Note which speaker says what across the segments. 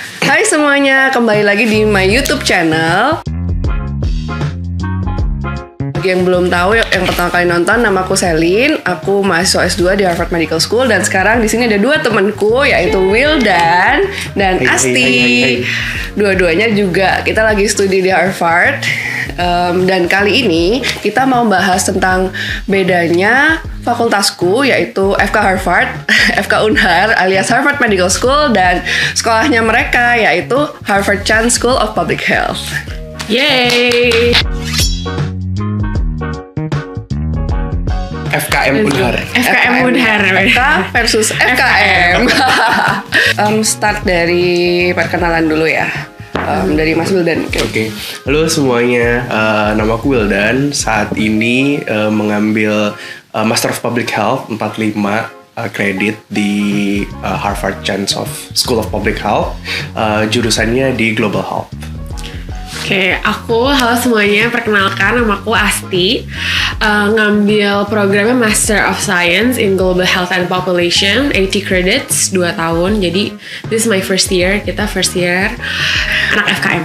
Speaker 1: Hai semuanya, kembali lagi di my YouTube channel. Bagi yang belum tahu, yang pertama kali nonton, nama aku Selin. Aku mahasiswa S2 di Harvard Medical School dan sekarang di sini ada dua temanku, yaitu Wildan dan Asti. Dua-duanya juga kita lagi studi di Harvard. Dan kali ini kita mau bahas tentang bedanya fakultasku, yaitu FK Harvard, FK Unhar alias Harvard Medical School, dan sekolahnya mereka, yaitu Harvard Chan School of Public Health.
Speaker 2: Yeay!
Speaker 3: FKM Unhar.
Speaker 2: FKM Unhar.
Speaker 1: FK versus FKM. Start dari perkenalan dulu ya. Dari Mas Wildan.
Speaker 3: Oke. Halo semuanya, nama aku Wildan. Saat ini mengambil Master of Public Health 45 kredit di Harvard Chan School of Public Health. Jurusannya di Global Health.
Speaker 2: Oke, halo semuanya, perkenalkan nama aku Asti. Ngambil programnya Master of Science in Global Health and Population, 80 credits, 2 tahun. Jadi, this is my first year, kita first year anak FKM.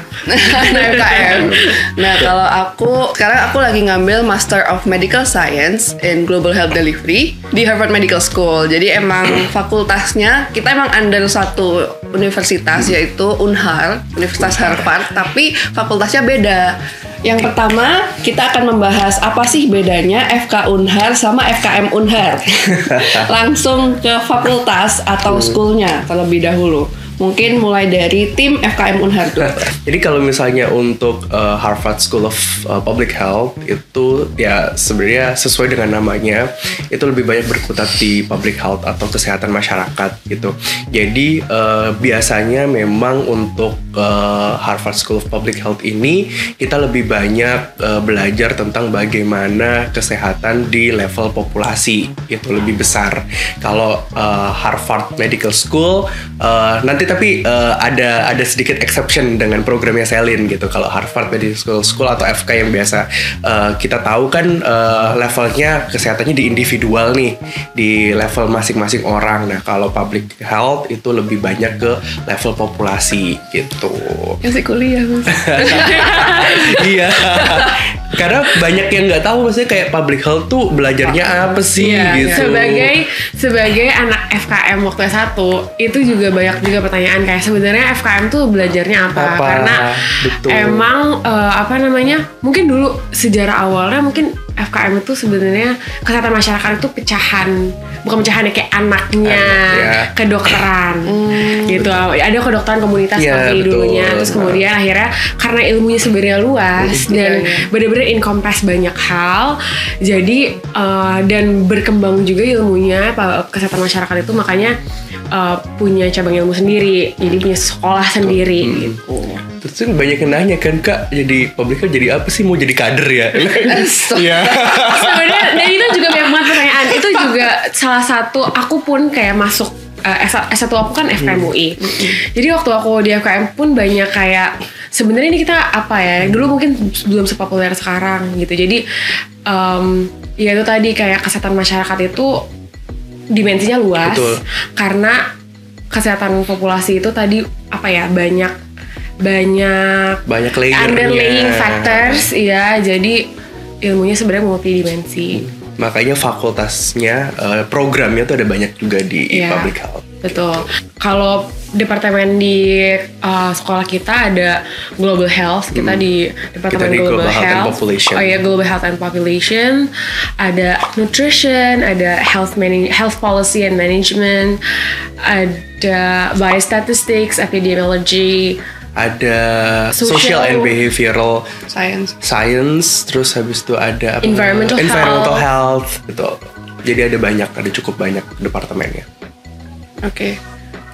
Speaker 1: FKM. Nah, kalau sekarang aku lagi ngambil Master of Medical Science in Global Health Delivery di Harvard Medical School. Jadi emang fakultasnya, kita emang under satu universitas, yaitu Unhar, Universitas Harvard, tapi fakultasnya beda. Yang pertama, kita akan membahas apa sih bedanya FK Unhar sama FKM Unhar. Langsung ke fakultas atau schoolnya terlebih dahulu. Mungkin mulai dari tim FKM Unhar dulu.
Speaker 3: Jadi kalau misalnya untuk Harvard School of Public Health itu ya sebenarnya sesuai dengan namanya, itu lebih banyak berkutat di public health atau kesehatan masyarakat gitu. Jadi biasanya memang untuk Harvard School of Public Health ini kita lebih banyak belajar tentang bagaimana kesehatan di level populasi itu lebih besar. Kalau Harvard Medical School nanti tapi ada sedikit exception dengan programnya Selin gitu. Kalau Harvard Medical School atau FK yang biasa kita tahu kan levelnya kesehatannya di individual nih, di level masing-masing orang. Nah kalau public health itu lebih banyak ke level populasi gitu.
Speaker 1: Masih kuliah Mas.
Speaker 3: Iya. Karena banyak yang nggak tahu maksudnya kayak public health tuh belajarnya apa sih gitu.
Speaker 2: Sebagai anak FKM waktu S1 itu juga banyak juga pertanyaan kayak sebenarnya FKM tuh belajarnya apa? Karena
Speaker 3: betul.
Speaker 2: Emang mungkin dulu sejarah awalnya mungkin FKM itu sebenarnya kesehatan masyarakat itu bukan pecahan ya, kayak anaknya kedokteran gitu. Ada kedokteran komunitas seperti dulunya, terus kemudian akhirnya karena ilmunya sebenarnya luas dan benar-benar encompass banyak hal, jadi dan berkembang juga ilmunya kesehatan masyarakat itu, makanya punya cabang ilmu sendiri, jadi punya sekolah sendiri gitu.
Speaker 3: Terus banyak yang nanya kan, Kak, jadi public health jadi apa sih? Mau jadi kader ya? Iya.
Speaker 2: Sebenarnya dan itu juga banyak banget pertanyaan. Itu juga salah satu, aku pun kayak masuk S1 aku kan FKM UI. Jadi waktu aku di FKM pun banyak kayak sebenarnya ini kita apa ya? Dulu mungkin belum sepopuler sekarang gitu. Jadi ya itu tadi kayak kesehatan masyarakat itu dimensinya luas. Betul. Karena kesehatan populasi itu tadi apa ya, banyak underlying factors ya, jadi ilmunya sebenarnya multidimensi.
Speaker 3: Makanya fakultasnya programnya tuh ada banyak juga di public health.
Speaker 2: Betul. Kalau departemen di sekolah kita ada Global Health, kita di departemen Global Health and Population. Global Health and Population. Ada Nutrition, ada Health Policy and Management, ada Biostatistics, Epidemiology, ada
Speaker 3: Social and Behavioral Science, terus habis itu ada
Speaker 2: Environmental
Speaker 3: Health gitu. Jadi ada cukup banyak departemennya.
Speaker 1: Oke.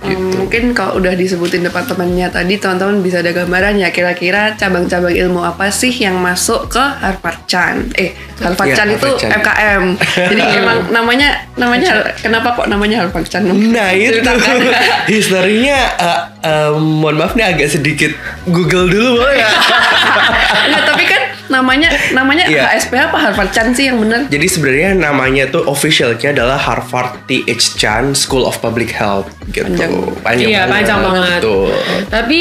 Speaker 1: Mungkin kalau udah disebutin departemennya tadi, teman-teman bisa ada gambaran ya kira-kira cabang-cabang ilmu apa sih yang masuk ke Harvard Chan. Harvard Chan itu FKM. Jadi emang namanya kenapa kok namanya Harvard Chan?
Speaker 3: Nah itu historinya mohon maaf nih agak sedikit Google dulu boleh ya.
Speaker 1: Nah, tapi kan Namanya
Speaker 3: Iya.
Speaker 1: HSPH apa Harvard Chan sih yang benar?
Speaker 3: Jadi sebenarnya namanya tuh officialnya adalah Harvard T.H. Chan School of Public Health gitu.
Speaker 2: Iya, panjang banget.
Speaker 3: Betul.
Speaker 2: Tapi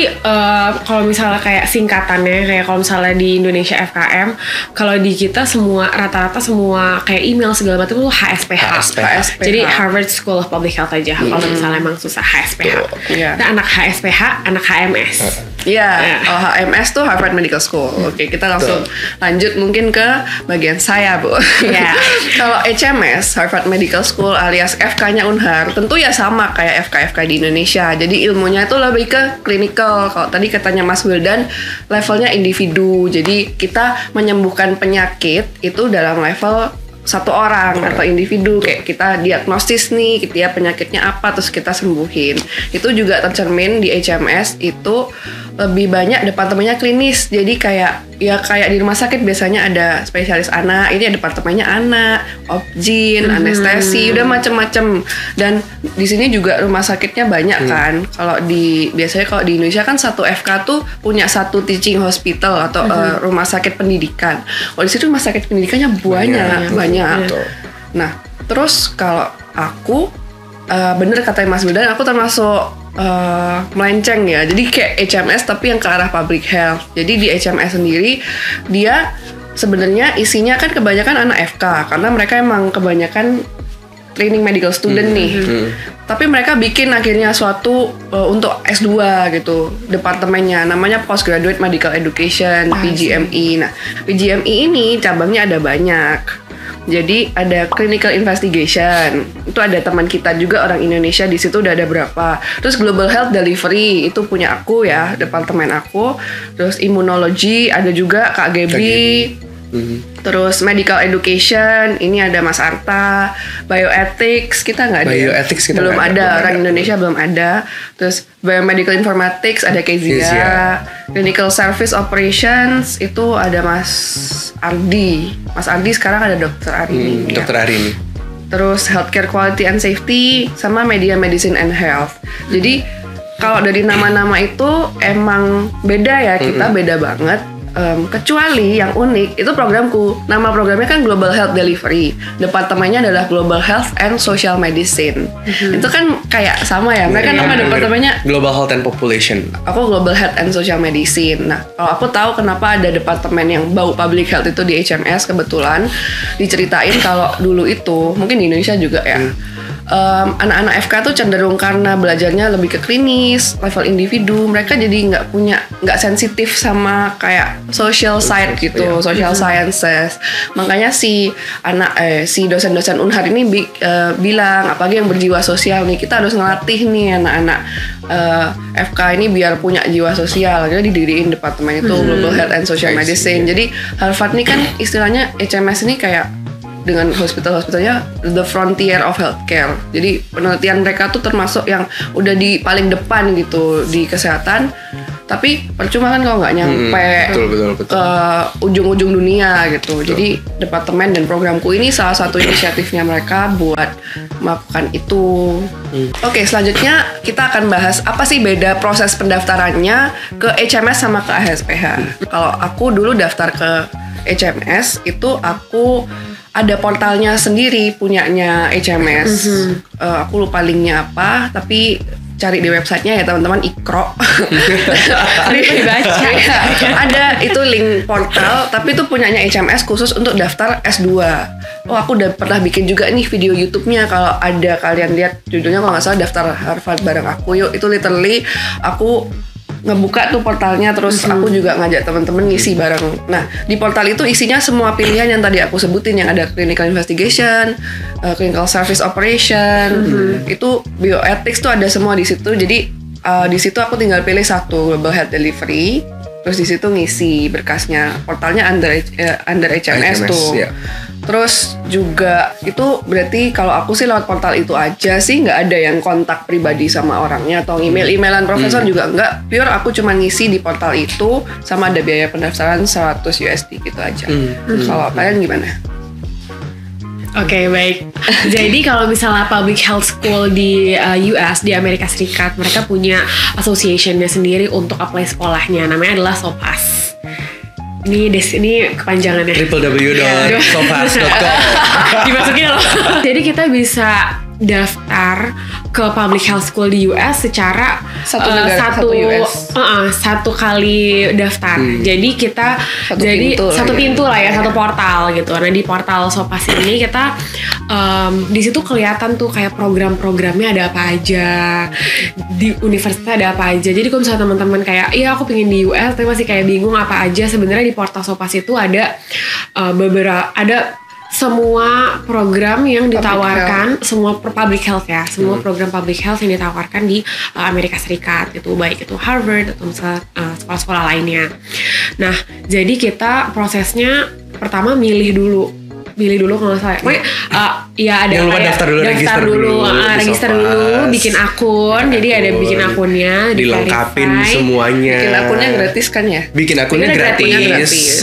Speaker 2: kalau misalnya kayak singkatannya, kayak kalau misalnya di Indonesia FKM, kalau di kita semua rata-rata semua kayak email segala macam itu HSPH.
Speaker 3: HSPH.
Speaker 2: Jadi Harvard School of Public Health aja. Kalau misalnya emang susah HSPH.
Speaker 1: Iya.
Speaker 2: Nah, anak HSPH, anak HMS.
Speaker 1: Iya, kalau HMS tuh Harvard Medical School. Oke, kita langsung lanjut mungkin ke bagian saya, Bu.
Speaker 2: Iya.
Speaker 1: Kalau HMS, Harvard Medical School alias FK-nya Unhar, tentu ya sama kayak FK-FK di Indonesia. Jadi ilmunya itu lebih ke clinical. Kalau tadi katanya Mas Wildan, levelnya individu. Jadi kita menyembuhkan penyakit itu dalam level satu orang atau individu, kayak kita diagnosis nih dia penyakitnya apa terus kita sembuhin. Itu juga tercermin di HMS itu lebih banyak departemennya klinis. Jadi kayak di rumah sakit biasanya ada spesialis anak, ini ada departemennya anak, obgyn, anestesi, udah macem-macem. Dan di sini juga rumah sakitnya banyak kan. Biasanya kalau di Indonesia kan satu FK tuh punya satu teaching hospital atau rumah sakit pendidikan. Kalau di situ rumah sakit pendidikannya banyak.
Speaker 3: Betul.
Speaker 1: Nah, terus kalau aku bener kata Mas Wildan, aku termasuk melenceng ya. Jadi kayak HMS tapi yang ke arah public health. Jadi di HMS sendiri dia sebenarnya isinya kan kebanyakan anak FK karena mereka emang kebanyakan training medical student nih. Tapi mereka bikin akhirnya suatu untuk S2 gitu departemennya, namanya Postgraduate Medical Education, PGME. Nah, PGME ini cabangnya ada banyak. Jadi ada clinical investigation, itu ada teman kita juga orang Indonesia di situ udah ada berapa. Terus global health delivery itu punya aku ya, departemen aku. Terus immunology ada juga Kak Gebi. Terus medical education ini ada Mas Arta. Bioethics kita nggak ada.
Speaker 3: Bioethics kita
Speaker 1: belum
Speaker 3: nggak
Speaker 1: ada.
Speaker 3: ada.
Speaker 1: Orang Indonesia belum ada. Terus biomedical informatics ada Kezia. Clinical service operations itu ada Mas Ardi. Mas Ardi sekarang ada Dokter Arini.
Speaker 3: Dokter Arini.
Speaker 1: Terus healthcare quality and safety sama media medicine and health. Jadi kalau dari nama-nama itu emang beda ya, kita beda banget. Kecuali yang unik itu programku, nama programnya kan Global Health Delivery, departemennya adalah Global Health and Social Medicine. Itu kan kayak sama ya, mereka nama departemennya
Speaker 3: Global Health and Population.
Speaker 1: aku Global Health and Social Medicine. Nah, kalau aku tahu kenapa ada departemen yang bau public health itu di HMS, kebetulan diceritain kalau dulu itu mungkin di Indonesia juga ya. Anak-anak FK tuh cenderung karena belajarnya lebih ke klinis, level individu, mereka jadi nggak sensitif sama kayak social side gitu, social sciences. Makanya si dosen-dosen Unhar ini bilang, apalagi yang berjiwa sosial nih, kita harus ngelatih nih anak-anak FK ini biar punya jiwa sosial. Jadi didiriin departemen itu Global Health and Social Medicine. Jadi Harvard ini kan istilahnya HMS ini kayak dengan hospital-hospitalnya the frontier of healthcare. Jadi penelitian mereka tuh termasuk yang udah di paling depan gitu di kesehatan. Tapi percuma kan kalau nggak nyampe
Speaker 3: betul.
Speaker 1: ke ujung-ujung dunia gitu. Jadi departemen dan programku ini salah satu inisiatifnya mereka buat melakukan itu. Oke, selanjutnya kita akan bahas apa sih beda proses pendaftarannya ke HMS sama ke HSPH. Kalau aku dulu daftar ke HMS itu aku ada portalnya sendiri punyanya HMS. Aku lupa linknya apa, tapi cari di websitenya ya teman-teman, Ikro.
Speaker 2: Dibaca.
Speaker 1: Ada itu link portal, tapi itu punyanya HMS khusus untuk daftar S2. Oh, aku udah pernah bikin juga nih video YouTube-nya, kalau ada kalian lihat judulnya kalau nggak salah daftar Harvard bareng aku yuk. Itu literally aku ngebuka tuh portalnya, terus aku juga ngajak teman-teman ngisi bareng. Nah, di portal itu isinya semua pilihan yang tadi aku sebutin, yang ada clinical investigation, clinical service operation, itu bioethics tuh ada semua di situ. Jadi di situ aku tinggal pilih satu, Global Health Delivery, terus di situ ngisi berkasnya. Portalnya under HMS tuh. Yeah. Terus juga itu berarti kalau aku sih lewat portal itu aja sih, nggak ada yang kontak pribadi sama orangnya atau emailan profesor juga nggak. Pure aku cuma ngisi di portal itu, sama ada biaya pendaftaran 100 USD gitu aja. Kalau kalian gimana?
Speaker 2: Oke, baik. Jadi kalau misalnya public health school di US, di Amerika Serikat, mereka punya association-nya sendiri untuk apply sekolahnya. Namanya adalah SOPAS. ini kepanjangannya.
Speaker 3: www.sofas.com.
Speaker 2: Dimasukin loh. Jadi kita bisa daftar ke public health school di US secara satu kali daftar. Jadi kita satu pintu lah ya, satu portal gitu. Nah di portal Sopas ini kita di situ kelihatan tuh kayak program-programnya ada apa aja, di universitas ada apa aja. Jadi kalau misalnya teman-teman kayak, iya aku pengen di US tapi masih kayak bingung apa aja, sebenarnya di portal Sopas itu ada semua program yang ditawarkan, semua public health ya, semua program public health yang ditawarkan di Amerika Serikat gitu, baik itu Harvard atau misalnya sekolah-sekolah lainnya. Nah, jadi kita prosesnya pertama milih dulu kalau nggak salah. Ya ada
Speaker 3: jangan lupa
Speaker 2: daftar dulu, register dulu, bikin akun. Jadi ada bikin akunnya,
Speaker 3: dilengkapin semuanya.
Speaker 1: Bikin akunnya gratis kan ya?
Speaker 3: Bikin akunnya gratis.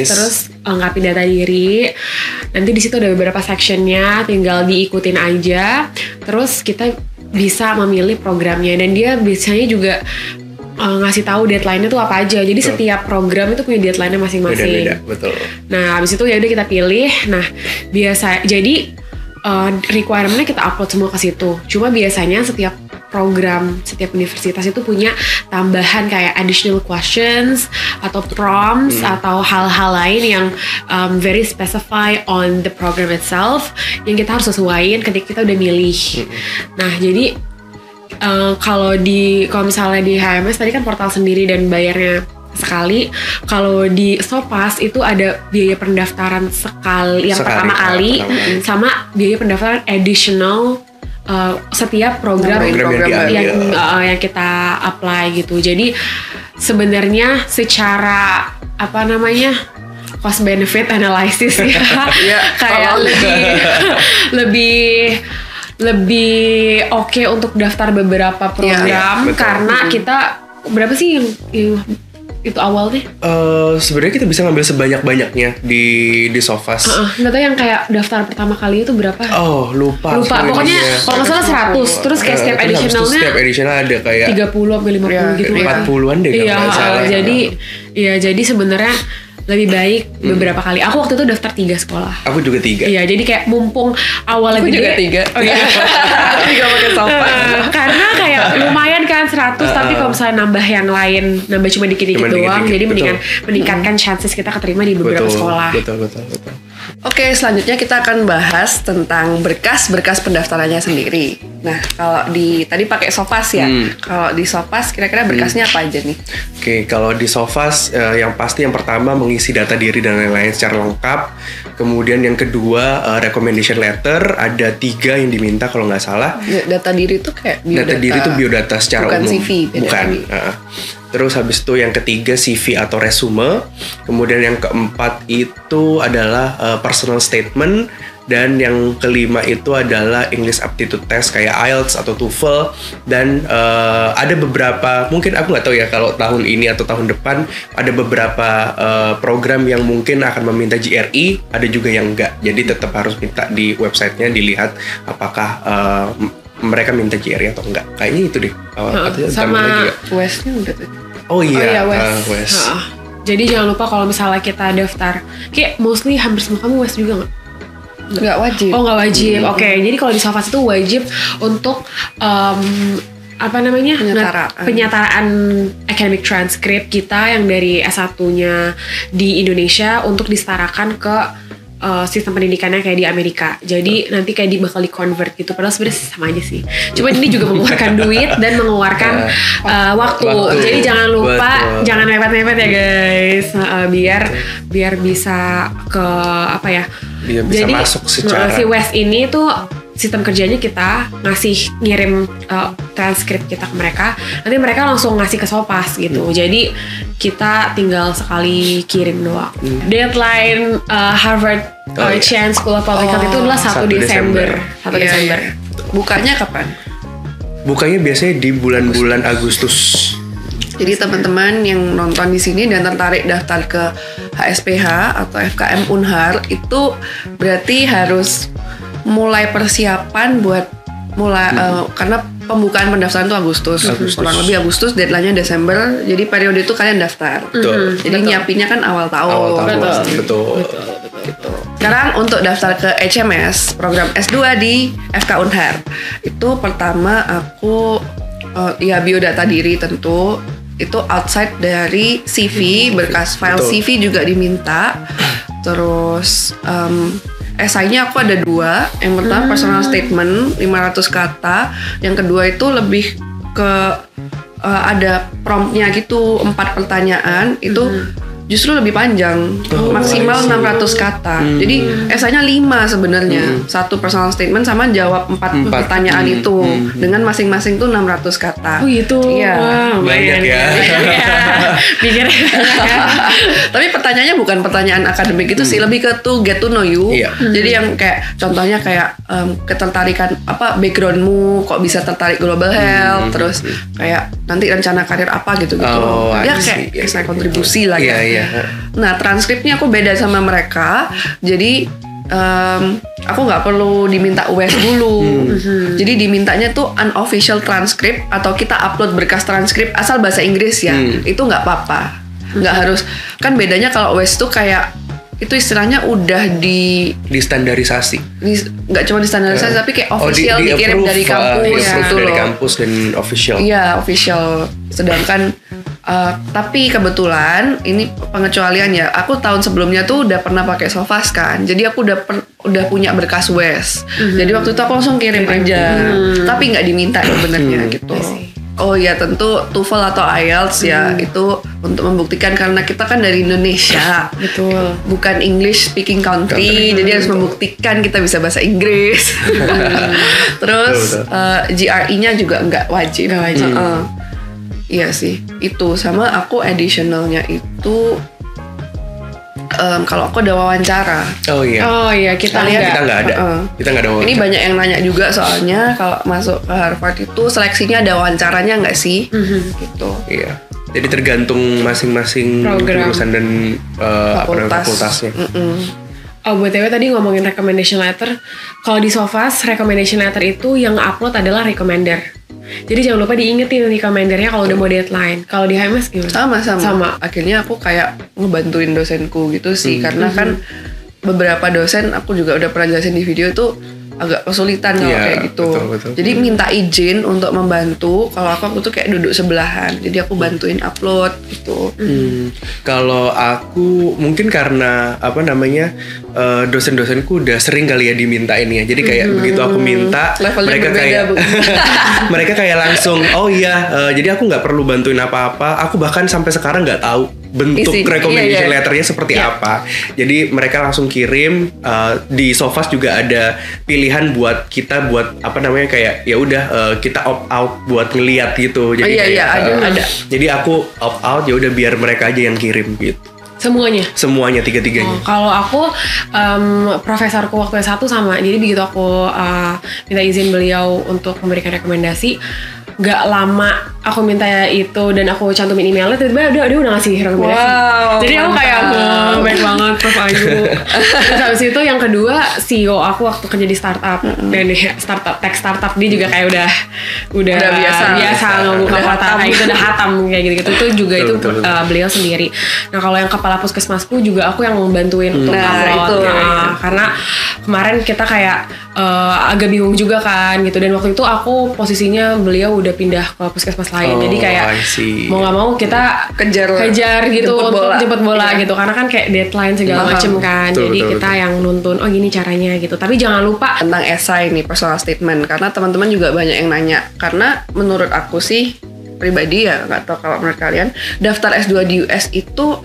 Speaker 2: Terus lengkapin data diri. Nanti di situ ada beberapa sectionnya, tinggal diikutin aja. Terus kita bisa memilih programnya, dan dia biasanya juga ngasih tahu deadline-nya tuh apa aja. Jadi setiap program itu punya deadline-nya masing-masing.
Speaker 3: Beda-beda, betul.
Speaker 2: Nah, habis itu ya udah kita pilih. Nah, jadi requirement-nya kita upload semua ke situ. Cuma biasanya setiap program, setiap universitas itu punya tambahan kayak additional questions atau prompts atau hal-hal lain yang very specify on the program itself yang kita harus sesuaiin ketika kita udah milih. Nah, jadi kalau misalnya di HMS tadi kan portal sendiri dan bayarnya sekali. Kalau di Sopas itu ada biaya pendaftaran sekali pertama kali sama biaya pendaftaran additional setiap program yang kita apply gitu. Jadi sebenarnya secara cost benefit analysis ya kayak lebih oke untuk daftar beberapa program karena kita berapa sih yang itu awalnya?
Speaker 3: Sebenarnya kita bisa ngambil sebanyak-banyaknya di Sofas.
Speaker 2: Nggak tahu yang kayak daftar pertama kali itu berapa?
Speaker 3: Oh lupa.
Speaker 2: Pokoknya kalau nggak salah 100. Terus kayak setiap additional ada kayak 30 sampai 50 gitu.
Speaker 3: 40-an deh kalau nggak salah.
Speaker 2: Jadi sebenarnya lebih baik beberapa kali. Aku waktu itu daftar 3 sekolah.
Speaker 3: Aku juga 3.
Speaker 2: Iya, jadi kayak mumpung awalnya gede.
Speaker 1: Aku juga 3.
Speaker 2: Oh iya.
Speaker 1: Aku juga pakai Sopas.
Speaker 2: Karena kayak lumayan kan 100, tapi kalau misalnya nambah yang lain, nambah cuma dikit-dikit doang, jadi mendingan meningkatkan chances kita keterima di beberapa sekolah.
Speaker 3: Betul.
Speaker 1: Oke, selanjutnya kita akan bahas tentang berkas pendaftarannya sendiri. Nah, kalau tadi pakai Sopas ya. Kalau di Sopas kira-kira berkasnya apa aja nih?
Speaker 3: Oke, kalau di Sofas yang pertama mengisi data diri dan lain-lain secara lengkap. Kemudian yang kedua recommendation letter, ada 3 yang diminta kalau nggak salah.
Speaker 1: Data diri itu kayak biodata.
Speaker 3: Data diri itu biodata secara
Speaker 1: bukan
Speaker 3: umum.
Speaker 1: CV,
Speaker 3: bukan. Terus habis itu yang ketiga CV atau resume. Kemudian yang keempat itu adalah personal statement. Dan yang kelima itu adalah English aptitude test kayak IELTS atau TOEFL. Dan ada beberapa, mungkin aku nggak tahu ya kalau tahun ini atau tahun depan, ada beberapa program yang mungkin akan meminta GRE, ada juga yang enggak. Jadi tetap harus minta di websitenya dilihat apakah mereka minta GRE atau enggak. Kayaknya itu deh.
Speaker 2: Sama
Speaker 1: Westnya udah tuh.
Speaker 3: Oh iya,
Speaker 2: West. Jadi jangan lupa kalau misalnya kita daftar, kayak mostly hampir semua kamu West juga
Speaker 1: nggak wajib.
Speaker 2: Oh nggak wajib. Oke. Jadi kalau di Sofas itu wajib untuk penyataan academic transcript kita yang dari S1-nya di Indonesia untuk disetarakan ke sistem pendidikannya kayak di Amerika. Jadi nanti kayak bakal di-convert gitu. Padahal sebenarnya sama aja sih. Cuma ini juga mengeluarkan duit dan mengeluarkan waktu. Jadi jangan lupa, jangan mepet-mepet ya guys. Biar bisa ke
Speaker 3: Biar bisa masuk secara.
Speaker 2: Si West ini tuh sistem kerjanya kita ngirim transkrip kita ke mereka, nanti mereka langsung ngasih ke Sopas gitu. Jadi kita tinggal sekali kirim doang. Deadline Harvard Chan School of Public Health itu adalah 1 Desember. 1 Desember.
Speaker 1: Bukanya kapan?
Speaker 3: Bukanya biasanya di bulan-bulan Agustus.
Speaker 1: Jadi teman-teman yang nonton di sini dan tertarik daftar ke HSPH atau FKM Unhar itu berarti harus mulai persiapan buat karena pembukaan pendaftaran tuh Agustus. Kurang lebih Agustus, deadline-nya Desember. Jadi periode itu kalian daftar. Jadi nyiapinnya kan awal tahun.
Speaker 3: Betul.
Speaker 1: Gitu. Sekarang untuk daftar ke HMS, program S2 di FK Unhar. Itu pertama aku ya biodata diri tentu. Itu outside dari CV, berkas file CV juga diminta. Terus esainya aku ada 2. Yang pertama personal statement 500 kata. Yang kedua itu lebih ke ada promptnya gitu, 4 pertanyaan. Itu justru lebih panjang, maksimal 600 kata. Jadi esainya 5 sebenarnya. 1 personal statement sama jawab 4 pertanyaan itu dengan masing-masing tuh 600 kata.
Speaker 2: Oh gitu.
Speaker 1: Iya.
Speaker 2: Wow,
Speaker 3: banyak ya.
Speaker 2: Pikir.
Speaker 1: Tapi pertanyaannya bukan pertanyaan akademik itu sih, lebih ke to get to know you.
Speaker 3: Iya.
Speaker 1: Jadi yang kayak contohnya kayak ketertarikan apa backgroundmu, kok bisa tertarik global health, terus kayak nanti rencana karir apa gitu-gitu. Ya kayak esai kontribusi lah ya.
Speaker 3: Iya.
Speaker 1: Nah transkripnya aku beda sama mereka, jadi aku nggak perlu diminta US dulu. Jadi dimintanya tuh unofficial transcript atau kita upload berkas transkrip asal bahasa Inggris ya. Itu nggak apa-apa, nggak harus. Kan bedanya kalau US tuh kayak itu istilahnya udah
Speaker 3: distandarisasi.
Speaker 1: Nggak cuma distandarisasi tapi kayak official dikirim dari kampus gitu loh.
Speaker 3: Dari kampus dan official.
Speaker 1: Iya official. Sedangkan tapi kebetulan ini pengecualian ya. Aku tahun sebelumnya tuh udah pernah pakai Sofas kan. Jadi aku udah punya berkas WES. Jadi waktu itu aku langsung kirim aja. Tapi nggak diminta sebenarnya gitu. Oh ya tentu TOEFL atau IELTS ya itu untuk membuktikan karena kita kan dari Indonesia.
Speaker 2: Betul.
Speaker 1: Bukan English speaking country. Jadi harus membuktikan kita bisa bahasa Inggris. Terus GRE-nya juga nggak wajib. Iya sih, itu sama aku additionalnya itu kalau aku ada wawancara.
Speaker 3: Oh iya, kita nggak ada. Kita nggak ada wawancara.
Speaker 1: Ini banyak yang nanya juga soalnya kalau masuk ke Harvard itu seleksinya ada wawancaranya nggak sih? Gitu.
Speaker 3: Iya. Jadi tergantung masing-masing jurusan dan fakultasnya.
Speaker 2: Oh, BTW tadi ngomongin recommendation letter. Kalau di Sofas, recommendation letter itu yang upload adalah recommender. Jadi jangan lupa diingetin recommendernya kalau udah mau deadline. Kalau di HMS gimana?
Speaker 1: Sama. Akhirnya aku kayak ngebantuin dosenku gitu sih. Karena kan beberapa dosen aku juga udah pernah jelasin di video tuh agak kesulitan kalau kayak gitu.
Speaker 3: Betul.
Speaker 1: Jadi minta izin untuk membantu. Kalau aku tuh kayak duduk sebelahan. Jadi aku bantuin upload gitu.
Speaker 3: Kalau aku mungkin karena dosen-dosenku udah sering kali ya dimintain ya. Jadi kayak begitu aku minta,
Speaker 1: levelnya
Speaker 3: mereka
Speaker 1: berbeda,
Speaker 3: kayak
Speaker 1: Bu.
Speaker 3: mereka kayak langsung jadi aku nggak perlu bantuin apa-apa. Aku bahkan sampai sekarang nggak tahu bentuk recommendation letternya seperti apa. Jadi mereka langsung kirim. Di Sofas juga ada pilihan buat kita buat kayak ya udah kita opt out buat ngeliat gitu. Jadi
Speaker 1: ada.
Speaker 3: Jadi aku opt out ya udah biar mereka aja yang kirim gitu.
Speaker 2: Semuanya
Speaker 3: 3-3-nya.
Speaker 2: Kalau aku profesorku waktu S1 sama. Jadi begitu aku minta izin beliau untuk memberikan rekomendasi, gak lama aku minta itu dan aku cantumin emailnya, tiba-tiba dia udah ngasih rekomendasi. Jadi aku kayak baik banget Prof Ayu. Terus habis itu yang kedua, CEO aku waktu kerja di startup dan tech startup dia juga kayak udah biasa ngebuka kata kayak gitu, udah hatam kayak gitu. Itu juga betul. Beliau sendiri. Nah kalau yang kepala puskesmasku juga aku yang bantuin untuk upload. Karena kemarin kita kayak agak bingung juga kan gitu, dan waktu itu aku posisinya beliau udah pindah ke puskesmas lain, jadi kayak mau nggak mau kita kejar gitu untuk jemput bola gitu, karena kan kayak deadline segala macem kan. Jadi kita yang nuntun, oh gini caranya gitu. Tapi jangan lupa
Speaker 1: tentang esai nih, personal statement, karena teman-teman juga banyak yang nanya. Karena menurut aku sih pribadi ya, nggak tahu kalau menurut kalian, daftar S2 di US itu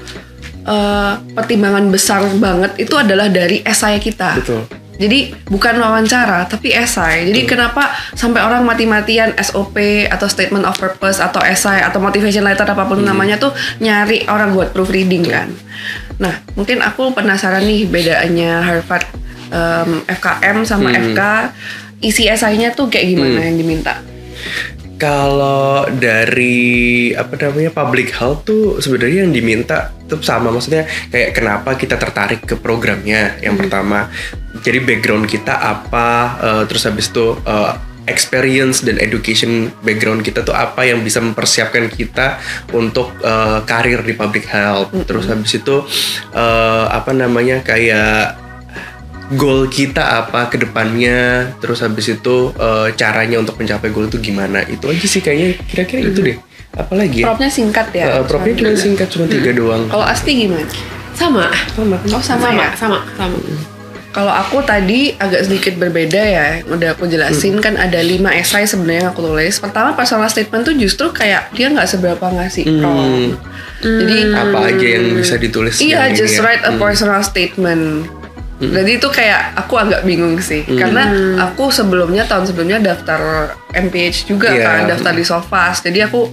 Speaker 1: pertimbangan besar banget itu adalah dari esai kita.
Speaker 3: Betul.
Speaker 1: Jadi bukan wawancara tapi esai. Jadi kenapa sampai orang mati-matian SOP atau statement of purpose atau esai atau motivation letter apapun namanya tuh nyari orang buat proofreading kan. Nah mungkin aku penasaran nih bedaannya Harvard FKM sama FK, isi esainya tuh kayak gimana yang diminta?
Speaker 3: Kalau dari public health tuh sebenarnya yang diminta tuh sama, maksudnya kayak kenapa kita tertarik ke programnya yang pertama. Jadi background kita apa, terus habis itu experience dan education background kita tuh apa yang bisa mempersiapkan kita untuk karir di public health. Terus habis itu kayak goal kita apa ke depannya, terus habis itu caranya untuk mencapai goal itu gimana. Itu aja sih kayaknya kira-kira itu deh. Apalagi ya?
Speaker 1: Propnya singkat ya?
Speaker 3: Propnya cuma singkat, cuma 3 doang.
Speaker 1: Kalau Asti gimana?
Speaker 2: Sama.
Speaker 1: Oh sama ya?
Speaker 2: Sama.
Speaker 1: Kalau aku tadi agak sedikit berbeda ya, udah aku jelasin kan ada 5 esai sebenarnya yang aku tulis. Pertama personal statement tuh justru kayak dia nggak seberapa ngasih prompt. Jadi
Speaker 3: apa aja yang bisa ditulis?
Speaker 1: Iya, just
Speaker 3: ya?
Speaker 1: write a personal statement. Jadi itu kayak aku agak bingung sih, karena aku tahun sebelumnya daftar MPH juga kan, daftar di Sofas. Jadi aku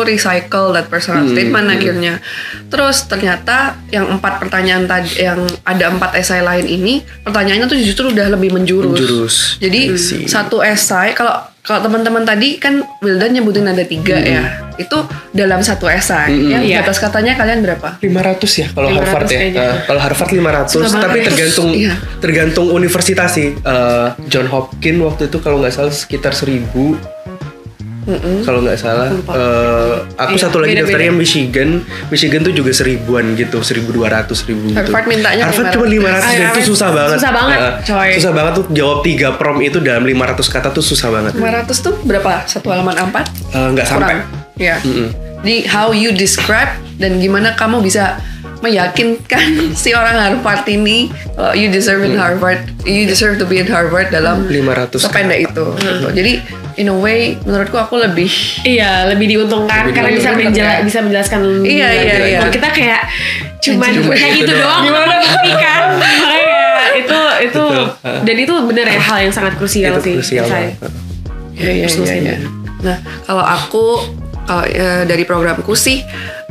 Speaker 1: recycle that personal statement akhirnya. Terus ternyata yang 4 pertanyaan tadi, yang ada 4 esai lain ini, pertanyaannya tuh justru udah lebih menjurus. Jadi satu esai, kalau teman-teman tadi kan Wildan nyebutin ada 3 ya, itu dalam satu esai. Yang batas katanya kalian berapa?
Speaker 3: 500 ya kalau Harvard ya. Kalau Harvard 500, tapi tergantung universitas sih. John Hopkins waktu itu kalau nggak salah sekitar 1000. Kalau nggak salah, aku satu lagi daftarnya Michigan tuh juga 1000-an gitu, 1200, 1000 gitu.
Speaker 1: Harvard mintanya
Speaker 3: Harvard cuma 500 dan itu susah banget.
Speaker 2: Coy.
Speaker 3: Susah banget tuh jawab 3 prompt itu dalam 500 kata tuh susah banget.
Speaker 1: 500 tuh berapa? Satu halaman A4?
Speaker 3: Nggak sampai.
Speaker 1: Ya. Di how you describe dan gimana kamu bisa meyakinkan si orang Harvard ini you deserve in Harvard, you deserve to be in Harvard dalam
Speaker 3: 500
Speaker 1: sependek itu. Jadi in a way menurutku aku lebih
Speaker 2: diuntungkan karena bisa menjelaskan.
Speaker 1: Iya.
Speaker 2: Kalau kita kayak cuman itu doang membuktikan. itu dan itu benar ya hal yang sangat krusial sih.
Speaker 1: Iya. Nah, kalau dari programku sih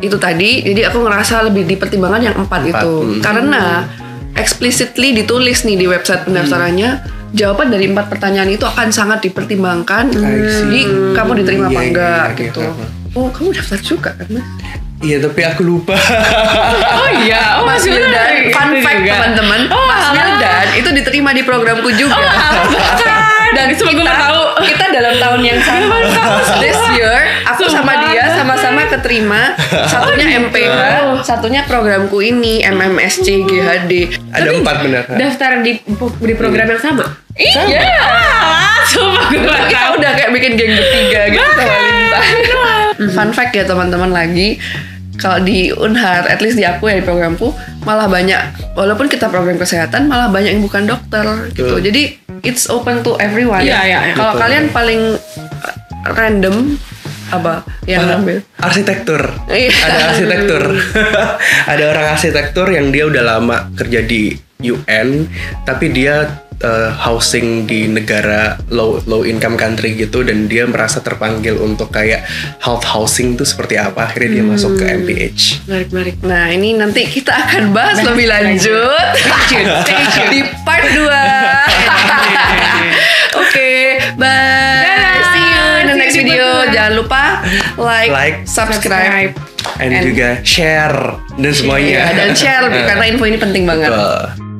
Speaker 1: itu tadi, jadi aku ngerasa lebih dipertimbangkan yang 4 itu. Karena explicitly ditulis nih di website pendaftarannya, jawaban dari 4 pertanyaan itu akan sangat dipertimbangkan. Jadi kamu diterima apa enggak gitu. Oh, kamu daftar juga kan, Mas?
Speaker 3: Iya, tapi aku lupa.
Speaker 1: Mas Wildan, fun fact teman-teman, Mas Wildan itu diterima di programku juga. Dan kita dalam tahun yang sama. This year aku sama dia sama-sama keterima. Satunya MPH, satunya programku ini MMSC GHD.
Speaker 3: Ada 4 benar.
Speaker 2: Daftar di program yang sama.
Speaker 1: Iya. Kita udah kayak bikin geng bertiga gitu sama Linta. Fun fact ya teman-teman lagi. Kalau di Unhar, at least di aku ya, di programku, malah banyak, walaupun kita program kesehatan, malah banyak yang bukan dokter gitu. Jadi it's open to everyone.
Speaker 2: Iya.
Speaker 1: Kalau kalian paling random apa yang ngambil?
Speaker 3: Arsitektur.
Speaker 1: Iya.
Speaker 3: Ada arsitektur. Ada orang arsitektur yang dia udah lama kerja di UN, tapi dia housing di negara low income country gitu, dan dia merasa terpanggil untuk kayak health housing itu seperti apa, akhirnya dia masuk ke MPH.
Speaker 2: Menarik.
Speaker 1: Nah, ini nanti kita akan bahas lebih lanjut. Stay tune di part 2. Oke, bye. See you in the next video. Jangan lupa like, subscribe,
Speaker 3: and juga share dan semuanya.
Speaker 1: Dan share karena info ini penting banget.
Speaker 3: Betul.